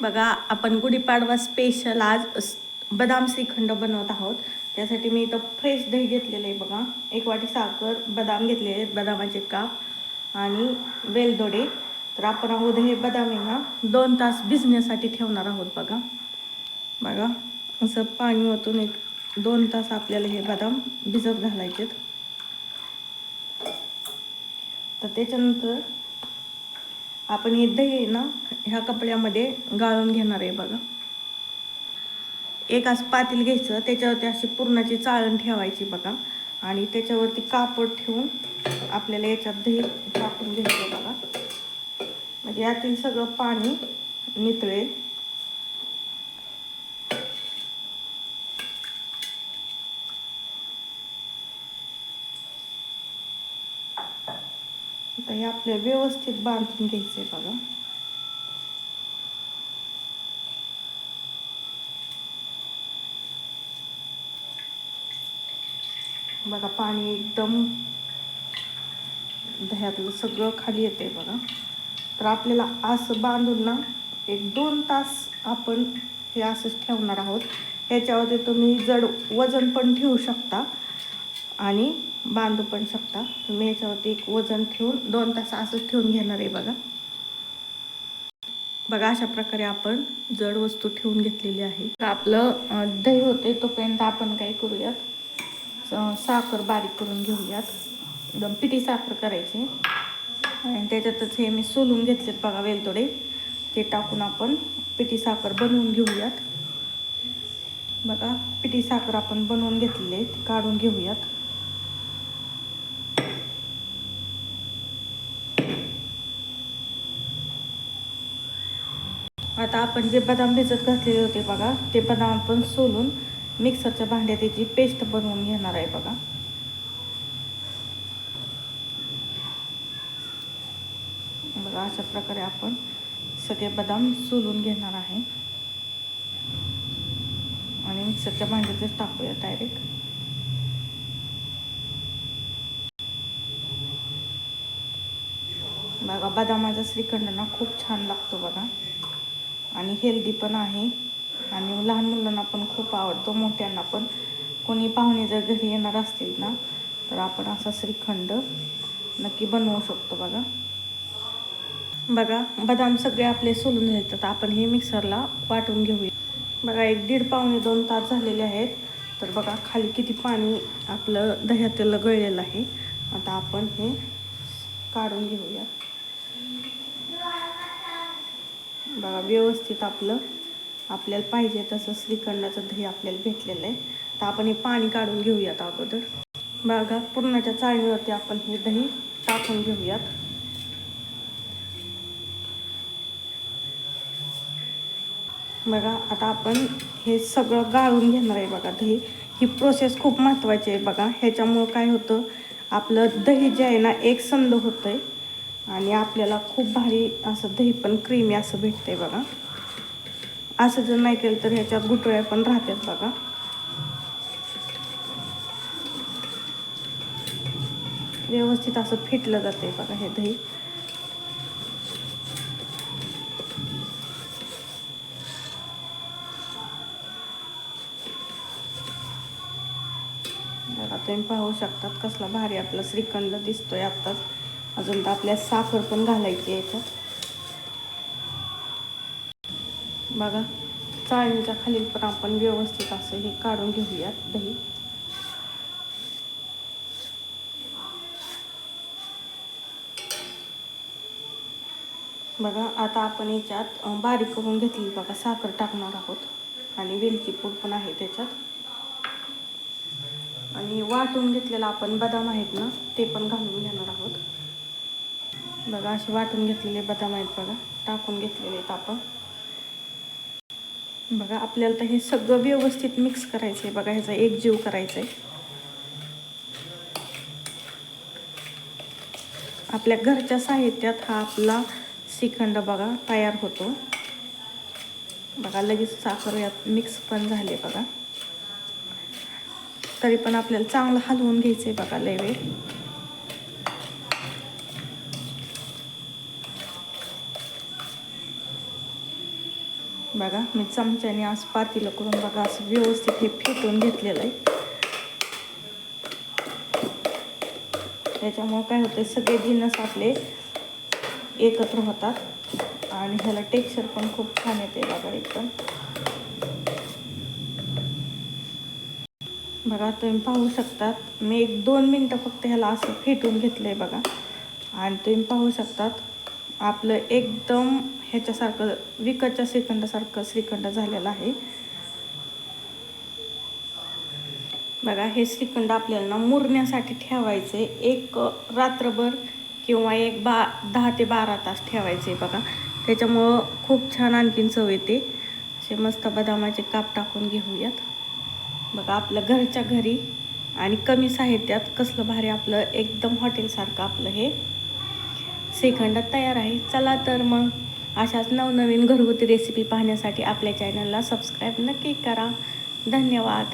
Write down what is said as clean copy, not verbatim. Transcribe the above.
बघा आपण गुढीपाडवा स्पेशल आज बदाम श्रीखंड बनवत आहोत। त्यासाठी मी इथं फ्रेश दही घेतलेलं आहे बघा। 1 वाटी साखर, बदाम घेतलेले आहेत, बदामाचे काप आणि वेलदोडे। तर आपण अगोदर हे बदाम आहे ना 2 तास भिजण्यासाठी ठेवणार आहोत बघा। बघा असं पाणी ओतून 1-2 तास आपल्याला हे बदाम भिजत घालायचे। तर त्याच्यानंतर आपण हे दही आहे ना ह्या कपड्यामध्ये गाळून घेणार आहे बघा। एक असं पातेल घ्यायचं, त्याच्यावरती अशी पुरणाची चाळण ठेवायची बघा आणि त्याच्यावरती कापड ठेवून आपल्याला याच्यात दही टाकून घ्यायचं बघा, म्हणजे यातील सगळं पाणी नितळेल। आता हे आपल्याला व्यवस्थित बांधून घ्यायचंय बघा। बघा पाणी एकदम दह्यातलं सगळं खाली येते बघा। तर आपल्याला असं बांधून ना 1-2 तास आपण हे असंच ठेवणार आहोत। ह्याच्यावरती तुम्ही जड वजन पण ठेवू शकता आणि बांधू पण शकता। तुम्ही याच्यावरती एक वजन ठेवून 2 तास असंच ठेवून घेणार आहे बघा। बघा अशा प्रकारे आपण जड वस्तू ठेवून घेतलेली आहे। आपलं दही होते तोपर्यंत आपण काय करूयात, साखर बारीक करून घेऊयात। एकदम पिठी साखर करायची आणि त्याच्यातच हे मी सोलून घेतलेत बघा वेलदोडे, ते टाकून आपण पिठी साखर बनवून घेऊयात। बघा पिठी साखर आपण बनवून घेतलेले ते काढून घेऊयात। आता आपण जे बदाम भिजत घातलेले होते बघा, ते बदाम आपण सोलून मिक्सरच्या भांड्यात त्याची पेस्ट बनवून घेणार आहे बघा। बघा अशा प्रकारे आपण सगळे बदाम सोलून घेणार आहे आणि मिक्सरच्या भांड्यातच टाकूया डायरेक्ट। बघा बदामाचा श्रीखंड ना खूप छान लागतो बघा आणि हेल्दी पण आहे आणि लहान मुलांना पण खूप आवडतो, मोठ्यांना पण। कोणी पाहुणे जर घरी येणार असतील ना तर आपण असा श्रीखंड नक्की बनवू शकतो बघा। बघा बदाम सगळे आपले सोलून झाले, तर आपण हे मिक्सरला वाटून घेऊया। बघा 1-1.5-2 तास झालेले आहेत। तर बघा खाली किती पाणी आपलं दह्यातलं गळलेलं आहे। आता आपण हे काढून घेऊया। बघा व्यवस्थित आपल्याला पाहिजे तसं श्रीखंडाचं दही आपल्याला भेटलेलं आहे। तर आपण हे पाणी काढून घेऊयात अगोदर। बघा पुरणाच्या चाळणीवरती आपण हे दही टाकून घेऊयात। बघा आता आपण हे सगळं गाळून घेणार आहे बघा दही। ही प्रोसेस खूप महत्त्वाची आहे बघा। ह्याच्यामुळं काय होतं, आपलं दही जे आहे ना एकसंध होतंय आणि आपल्याला खूप भारी असं दही पण क्रीमी असं भेटतंय बघा। असं जर नाही केलं तर ह्याच्यात गुठळ्या पण राहतात बघा। व्यवस्थित असं फेटलं जाते बघा हे दही। बघा तुम्ही पाहू शकतात कसला भारी आपला श्रीखंड दिसतोय आत्ताच। अजून तर आपल्या साखर पण घालायची याच्यात। बघा चाळणीच्या खाली पण आपण व्यवस्थित असं हे काढून घेऊयात दही। बघा आता आपण याच्यात बारीक करून घेतली बघा साखर टाकणार आहोत आणि वेलची पूड पण आहे त्याच्यात, आणि वाटून घेतलेला आपण बदाम आहेत ना ते पण घालून घेणार आहोत। बघा असे वाटून घेतलेले बदाम आहेत बघा, टाकून घेतलेले आहेत आपण। बघा आपल्याला तर हे सगळं व्यवस्थित मिक्स करायचं आहे बघा, ह्याचा एकजीव करायचा आहे। आपल्या घरच्या साहित्यात हा आपला श्रीखंड बघा तयार होतो। बघा लगेच साखर यात मिक्स पण झाले बघा। तरी पण आपल्याला चांगलं हलवून घ्यायचं आहे बघा लय वेळ। बघा मी चमच्याने असं पातेलं करून बघा असं व्यवस्थित हे फेटून घेतलेलं आहे. त्याच्यामुळे काय होतं, सगळे जिन्नस आपले एकत्र होतात आणि ह्याला टेक्स्चर पण खूप छान येते बघा एकदम. बघा तुम्ही पाहू शकतात मी 1-2 मिनटं फक्त ह्याला असं फेटून घेतलं आहे बघा. आणि तुम्ही पाहू शकतात आपलं एकदम ह्याच्यासारखं विकतच्या श्रीखंडासारखं श्रीखंड झालेलं आहे. बघा हे श्रीखंड आपल्याला ना मुरण्यासाठी ठेवायचे एक रात्रभर किंवा 10 ते 12 तास ठेवायचे बघा. त्याच्यामुळं खूप छान आणखीन चव येते. असे मस्त बदामाचे काप टाकून घेऊयात. बघा आपलं घरच्या घरी आणि कमी साहित्यात कसलं भारी आपलं एकदम हॉटेलसारखं आपलं हे श्रीखंड तयार आहे. चला तर मग अशाच नवनवीन घरगुती रेसिपी पाहण्यासाठी आपल्या चॅनलला सबस्क्राईब नक्की करा. धन्यवाद.